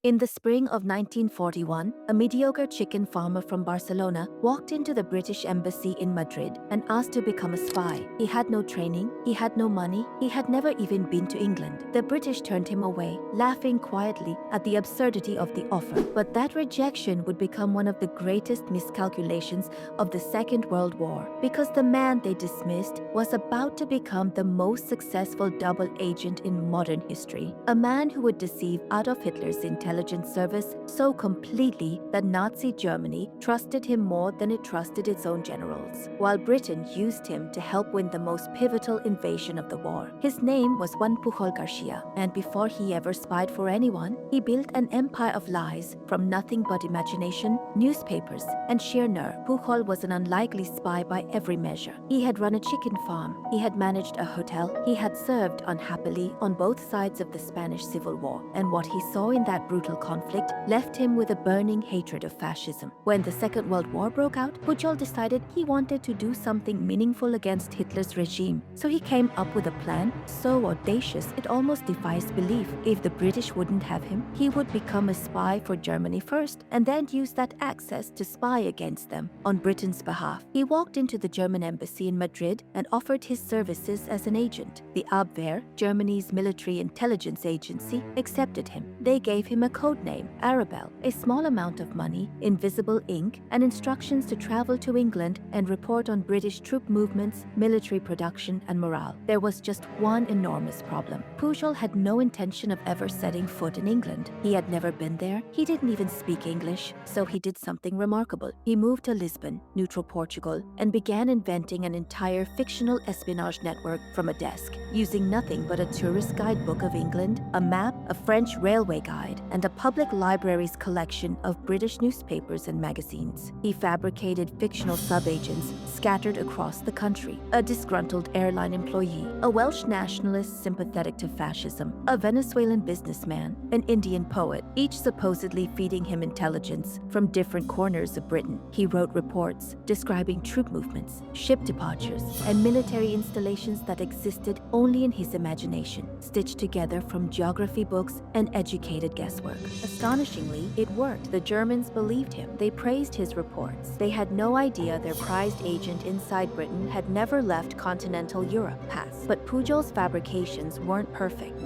In the spring of 1941, a mediocre chicken farmer from Barcelona walked into the British embassy in Madrid and asked to become a spy. He had no training, he had no money, he had never even been to England. The British turned him away, laughing quietly at the absurdity of the offer. But that rejection would become one of the greatest miscalculations of the Second World War, because the man they dismissed was about to become the most successful double agent in modern history. A man who would deceive Adolf Hitler's intelligence service so completely that Nazi Germany trusted him more than it trusted its own generals, while Britain used him to help win the most pivotal invasion of the war. His name was Juan Pujol García, and before he ever spied for anyone, he built an empire of lies from nothing but imagination, newspapers, and sheer nerve. Pujol was an unlikely spy by every measure. He had run a chicken farm, he had managed a hotel, he had served unhappily on both sides of the Spanish Civil War, and what he saw in that brutal conflict left him with a burning hatred of fascism. When the Second World War broke out, Pujol decided he wanted to do something meaningful against Hitler's regime. So he came up with a plan so audacious it almost defies belief. If the British wouldn't have him, he would become a spy for Germany first and then use that access to spy against them on Britain's behalf. He walked into the German embassy in Madrid and offered his services as an agent. The Abwehr, Germany's military intelligence agency, accepted him. They gave him a code name, Arabelle, a small amount of money, invisible ink, and instructions to travel to England and report on British troop movements, military production, and morale. There was just one enormous problem. Pujol had no intention of ever setting foot in England. He had never been there, he didn't even speak English, so he did something remarkable. He moved to Lisbon, neutral Portugal, and began inventing an entire fictional espionage network from a desk, using nothing but a tourist guidebook of England, a map, a French railway guide, and a public library's collection of British newspapers and magazines. He fabricated fictional sub-agents scattered across the country, a disgruntled airline employee, a Welsh nationalist sympathetic to fascism, a Venezuelan businessman, an Indian poet, each supposedly feeding him intelligence from different corners of Britain. He wrote reports describing troop movements, ship departures, and military installations that existed only in his imagination, stitched together from geography books and educated guesswork. Astonishingly, it worked. The Germans believed him. They praised his reports. They had no idea their prized agent inside Britain had never left continental Europe. But Pujol's fabrications weren't perfect.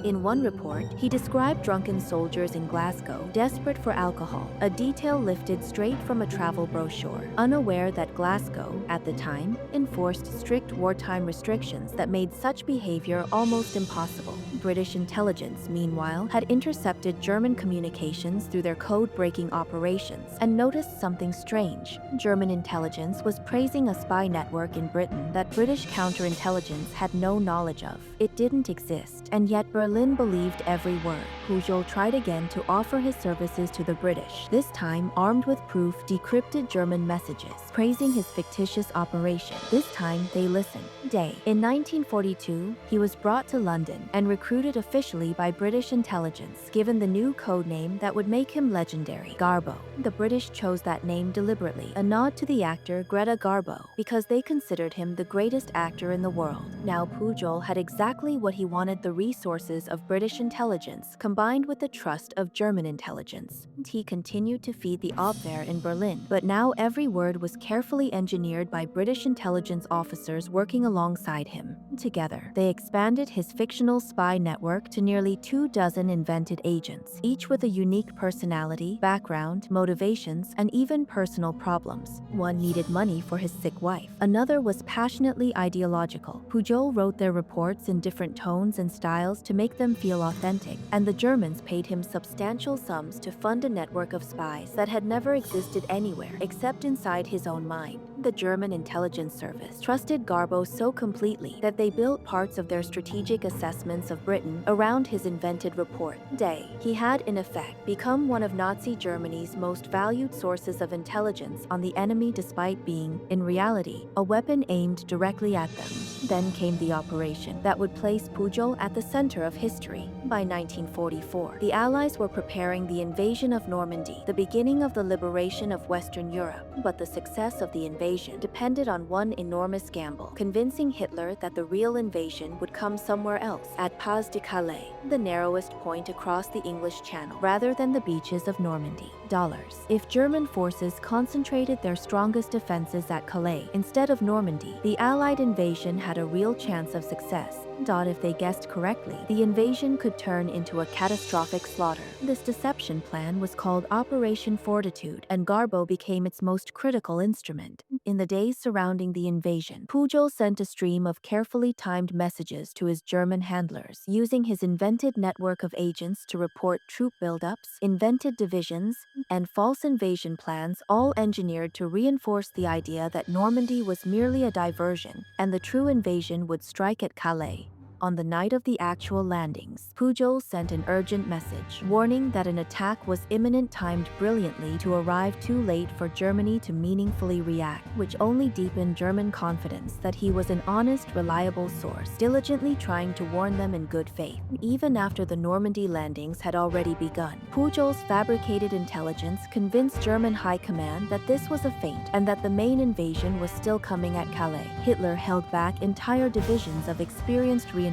In one report, he described drunken soldiers in Glasgow desperate for alcohol, a detail lifted straight from a travel brochure, unaware that Glasgow, at the time, enforced strict wartime restrictions that made such behavior almost impossible. British intelligence, meanwhile, had intercepted German communications through their code-breaking operations and noticed something strange. German intelligence was praising a spy network in Britain that British counterintelligence had no knowledge of. It didn't exist, and yet Berlin believed every word. Pujol tried again to offer his services to the British, this time armed with proof decrypted German messages, praising his fictitious operation. This time, they listened. In 1942, he was brought to London and recruited officially by British intelligence, given the new code name that would make him legendary, Garbo. The British chose that name deliberately, a nod to the actor Greta Garbo, because they considered him the greatest actor in the world. Now Pujol had exactly what he wanted: the resources of British intelligence combined with the trust of German intelligence. He continued to feed the Abwehr in Berlin, but now every word was carefully engineered by British intelligence officers working alongside him. Together, they expanded his fictional spy network to nearly 24 invented agents, each with a unique personality, background, motivations, and even personal problems. One needed money for his sick wife. Another was passionately ideological. Pujol wrote their reports in different tones and styles to make them feel authentic, and the Germans paid him substantial sums to fund a network of spies that had never existed anywhere except inside his own mind. The German intelligence service trusted Garbo so completely that they built parts of their strategic assessments of Britain around his invented report. He had, in effect, become one of Nazi Germany's most valued sources of intelligence on the enemy, despite being, in reality, a weapon aimed directly at them. Then came the operation that would place Pujol at the center of history. By 1944, the Allies were preparing the invasion of Normandy, the beginning of the liberation of Western Europe, but the success of the invasion invasion depended on one enormous gamble, convincing Hitler that the real invasion would come somewhere else, at Pas de Calais, the narrowest point across the English Channel, rather than the beaches of Normandy. If German forces concentrated their strongest defenses at Calais instead of Normandy, the Allied invasion had a real chance of success. If they guessed correctly, the invasion could turn into a catastrophic slaughter. This deception plan was called Operation Fortitude, and Garbo became its most critical instrument. In the days surrounding the invasion, Pujol sent a stream of carefully timed messages to his German handlers, using his invented network of agents to report troop buildups, invented divisions, and false invasion plans, all engineered to reinforce the idea that Normandy was merely a diversion and the true invasion would strike at Calais. On the night of the actual landings, Pujol sent an urgent message, warning that an attack was imminent, timed brilliantly to arrive too late for Germany to meaningfully react, which only deepened German confidence that he was an honest, reliable source, diligently trying to warn them in good faith. Even after the Normandy landings had already begun, Pujol's fabricated intelligence convinced German high command that this was a feint and that the main invasion was still coming at Calais. Hitler held back entire divisions of experienced reinforcements,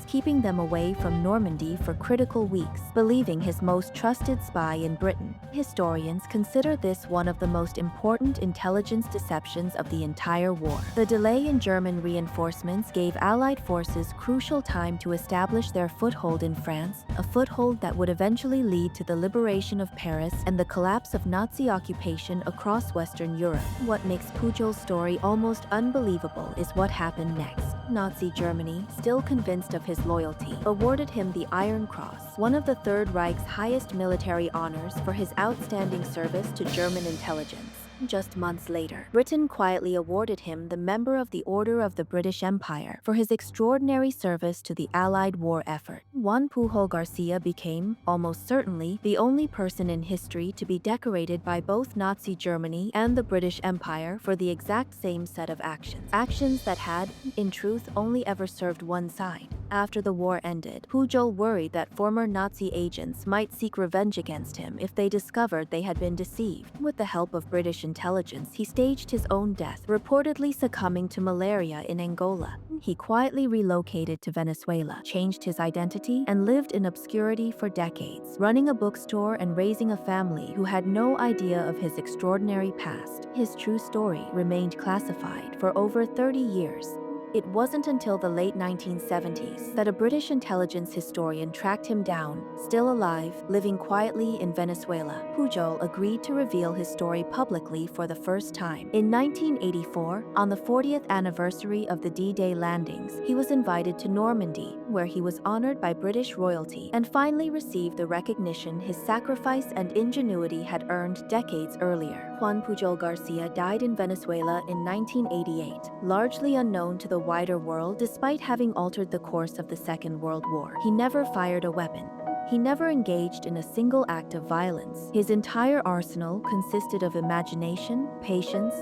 keeping them away from Normandy for critical weeks, believing his most trusted spy in Britain. Historians consider this one of the most important intelligence deceptions of the entire war. The delay in German reinforcements gave Allied forces crucial time to establish their foothold in France, a foothold that would eventually lead to the liberation of Paris and the collapse of Nazi occupation across Western Europe. What makes Pujol's story almost unbelievable is what happened next. Nazi Germany, still convinced of his loyalty, awarded him the Iron Cross, one of the Third Reich's highest military honors, for his outstanding service to German intelligence. Just months later, Britain quietly awarded him the Member of the Order of the British Empire for his extraordinary service to the Allied war effort. Juan Pujol García became, almost certainly, the only person in history to be decorated by both Nazi Germany and the British Empire for the exact same set of actions. Actions that had, in truth, only ever served one side. After the war ended, Pujol worried that former Nazi agents might seek revenge against him if they discovered they had been deceived. With the help of British intelligence, he staged his own death, reportedly succumbing to malaria in Angola. He quietly relocated to Venezuela, changed his identity, and lived in obscurity for decades, running a bookstore and raising a family who had no idea of his extraordinary past. His true story remained classified for over 30 years. It wasn't until the late 1970s that a British intelligence historian tracked him down, still alive, living quietly in Venezuela. Pujol agreed to reveal his story publicly for the first time. In 1984, on the 40th anniversary of the D-Day landings, he was invited to Normandy, where he was honored by British royalty and finally received the recognition his sacrifice and ingenuity had earned decades earlier. Juan Pujol García died in Venezuela in 1988, largely unknown to the wider world despite having altered the course of the Second World War. He never fired a weapon. He never engaged in a single act of violence. His entire arsenal consisted of imagination, patience,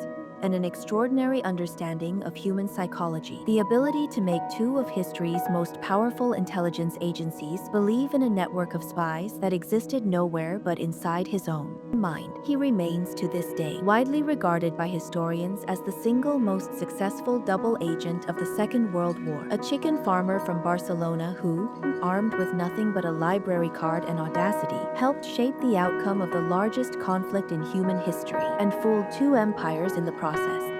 and an extraordinary understanding of human psychology. The ability to make two of history's most powerful intelligence agencies believe in a network of spies that existed nowhere but inside his own mind. He remains to this day widely regarded by historians as the single most successful double agent of the Second World War, a chicken farmer from Barcelona who, armed with nothing but a library card and audacity, helped shape the outcome of the largest conflict in human history and fooled two empires in the process.